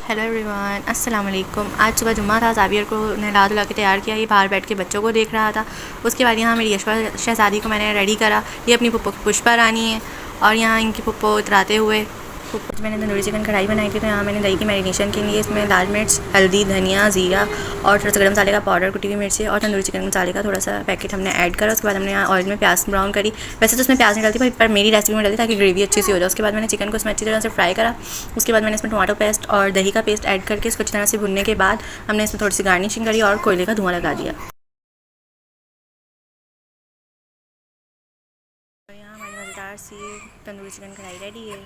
Hello everyone, अस्सलाम वालेकुम। आज सुबह जुम्मा था, जावियर को नहला धुला के तैयार किया। ये बाहर बैठ के बच्चों को देख रहा था। उसके बाद यहाँ मेरी यशवा शहज़ादी को मैंने रेडी करा। ये अपनी पुप्पो पुष्पा रानी है और यहाँ इनकी पुप्पो उतराते हुए पुप्पो मैंने तंदूरी चिकन कढ़ाई बनाई थी। तो यहाँ मैंने दही की मैरिनेशन के लिए इसमें लाल मिर्च, हल्दी, धनिया, ज़ीरा और थोड़ा सा गर्म मसाले का पाउडर, कुटी हुई मिर्ची और तंदूरी चिकन मसाले का थोड़ा सा पैकेट हमने ऐड करा। उसके बाद हमने यहाँ ऑयल में प्याज ब्राउन करी। वैसे तो उसमें प्याज नहीं डालती पर मेरी रेसिपी में डालती ताकि ग्रेवी अच्छी सी हो जाए। उसके बाद मैंने चिकन को इसमें अच्छी तरह से फ्राई करा। उसके बाद मैंने इसमें टमाटो पेस्ट और दही का पेस्ट ऐड करके इसको अच्छी तरह से भुनने के बाद हमने इसमें थोड़ी सी गार्निशिंग करी और कोयले का धुआं लगा दिया। और यहाँ हमारी मज़ेदार सी तंदूरी चिकन कढ़ाई रेडी है।